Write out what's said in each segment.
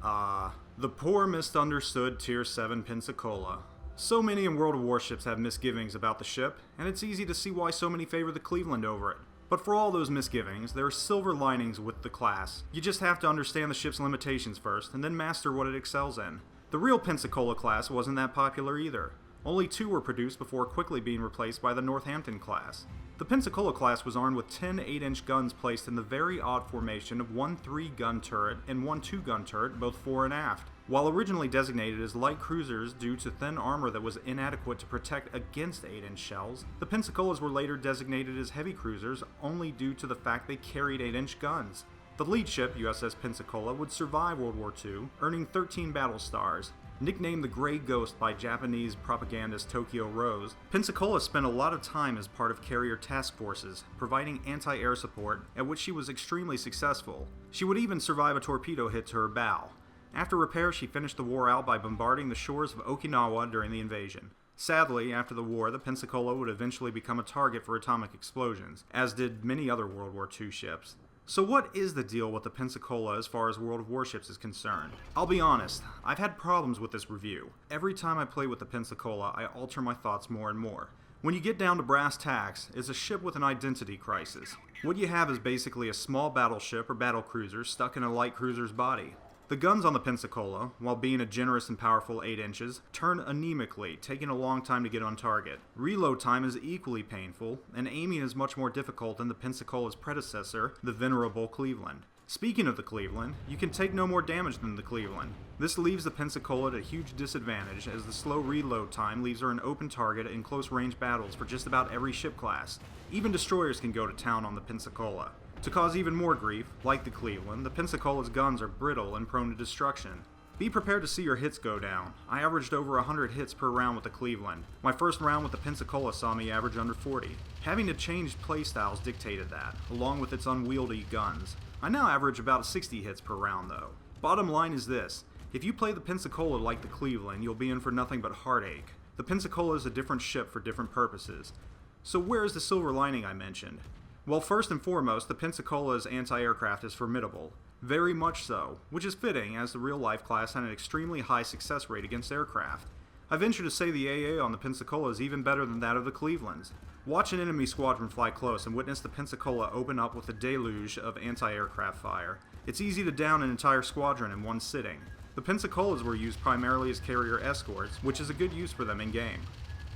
The poor misunderstood Tier 7 Pensacola. So many in World of Warships have misgivings about the ship, and it's easy to see why so many favor the Cleveland over it. But for all those misgivings, there are silver linings with the class. You just have to understand the ship's limitations first, and then master what it excels in. The real Pensacola-class wasn't that popular either. Only 2 were produced before quickly being replaced by the Northampton-class. The Pensacola-class was armed with 10 8-inch guns placed in the very odd formation of one 3-gun turret and one 2-gun turret, both fore and aft. While originally designated as light cruisers due to thin armor that was inadequate to protect against 8-inch shells, the Pensacolas were later designated as heavy cruisers only due to the fact they carried 8-inch guns. The lead ship, USS Pensacola, would survive World War II, earning 13 battle stars. Nicknamed the Grey Ghost by Japanese propagandist Tokyo Rose, Pensacola spent a lot of time as part of carrier task forces, providing anti-air support, at which she was extremely successful. She would even survive a torpedo hit to her bow. After repair, she finished the war out by bombarding the shores of Okinawa during the invasion. Sadly, after the war, the Pensacola would eventually become a target for atomic explosions, as did many other World War II ships. So what is the deal with the Pensacola as far as World of Warships is concerned? I'll be honest, I've had problems with this review. Every time I play with the Pensacola, I alter my thoughts more and more. When you get down to brass tacks, it's a ship with an identity crisis. What you have is basically a small battleship or battlecruiser stuck in a light cruiser's body. The guns on the Pensacola, while being a generous and powerful 8 inches, turn anemically, taking a long time to get on target. Reload time is equally painful, and aiming is much more difficult than the Pensacola's predecessor, the venerable Cleveland. Speaking of the Cleveland, you can take no more damage than the Cleveland. This leaves the Pensacola at a huge disadvantage, as the slow reload time leaves her an open target in close-range battles for just about every ship class. Even destroyers can go to town on the Pensacola. To cause even more grief, like the Cleveland, the Pensacola's guns are brittle and prone to destruction. Be prepared to see your hits go down. I averaged over 100 hits per round with the Cleveland. My first round with the Pensacola saw me average under 40. Having to change playstyles dictated that, along with its unwieldy guns. I now average about 60 hits per round though. Bottom line is this: if you play the Pensacola like the Cleveland, you'll be in for nothing but heartache. The Pensacola is a different ship for different purposes. So where is the silver lining I mentioned? Well, first and foremost, the Pensacola's anti-aircraft is formidable. Very much so, which is fitting as the real-life class had an extremely high success rate against aircraft. I venture to say the AA on the Pensacola is even better than that of the Clevelands. Watch an enemy squadron fly close and witness the Pensacola open up with a deluge of anti-aircraft fire. It's easy to down an entire squadron in one sitting. The Pensacola's were used primarily as carrier escorts, which is a good use for them in-game.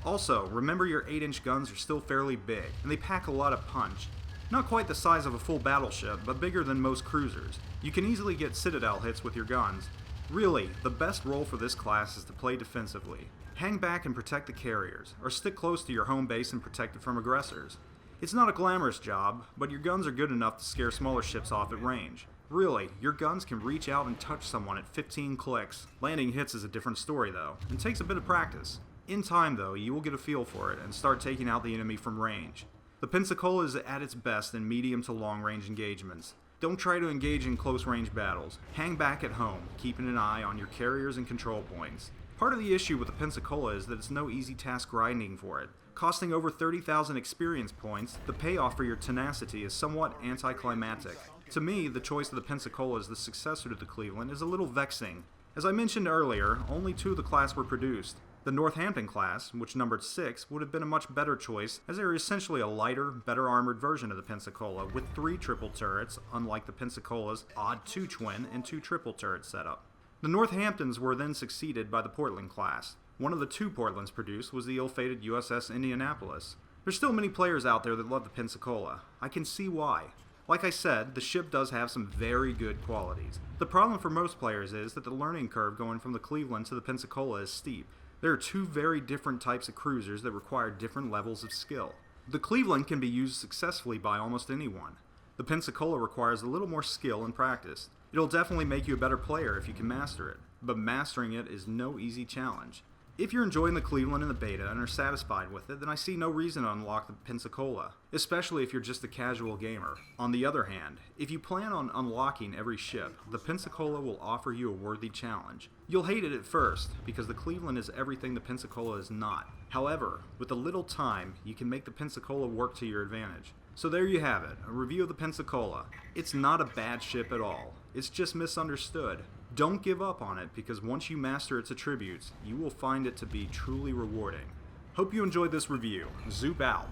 Also, remember your 8-inch guns are still fairly big, and they pack a lot of punch. Not quite the size of a full battleship, but bigger than most cruisers. You can easily get citadel hits with your guns. Really, the best role for this class is to play defensively. Hang back and protect the carriers, or stick close to your home base and protect it from aggressors. It's not a glamorous job, but your guns are good enough to scare smaller ships off at range. Really, your guns can reach out and touch someone at 15 clicks. Landing hits is a different story though, and takes a bit of practice. In time though, you will get a feel for it and start taking out the enemy from range. The Pensacola is at its best in medium to long-range engagements. Don't try to engage in close-range battles. Hang back at home, keeping an eye on your carriers and control points. Part of the issue with the Pensacola is that it's no easy task grinding for it. Costing over 30,000 experience points, the payoff for your tenacity is somewhat anticlimactic. To me, the choice of the Pensacola as the successor to the Cleveland is a little vexing. As I mentioned earlier, only 2 of the class were produced. The Northampton class, which numbered 6, would have been a much better choice, as they are essentially a lighter, better armored version of the Pensacola, with 3 triple turrets, unlike the Pensacola's odd 2 twin and 2 triple turret setup. The Northamptons were then succeeded by the Portland class. One of the 2 Portlands produced was the ill-fated USS Indianapolis. There's still many players out there that love the Pensacola. I can see why. Like I said, the ship does have some very good qualities. The problem for most players is that the learning curve going from the Cleveland to the Pensacola is steep. There are 2 very different types of cruisers that require different levels of skill. The Cleveland can be used successfully by almost anyone. The Pensacola requires a little more skill and practice. It'll definitely make you a better player if you can master it, but mastering it is no easy challenge. If you're enjoying the Cleveland in the beta and are satisfied with it, then I see no reason to unlock the Pensacola, especially if you're just a casual gamer. On the other hand, if you plan on unlocking every ship, the Pensacola will offer you a worthy challenge. You'll hate it at first, because the Cleveland is everything the Pensacola is not. However, with a little time, you can make the Pensacola work to your advantage. So there you have it, a review of the Pensacola. It's not a bad ship at all, it's just misunderstood. Don't give up on it, because once you master its attributes, you will find it to be truly rewarding. Hope you enjoyed this review. Zoop out.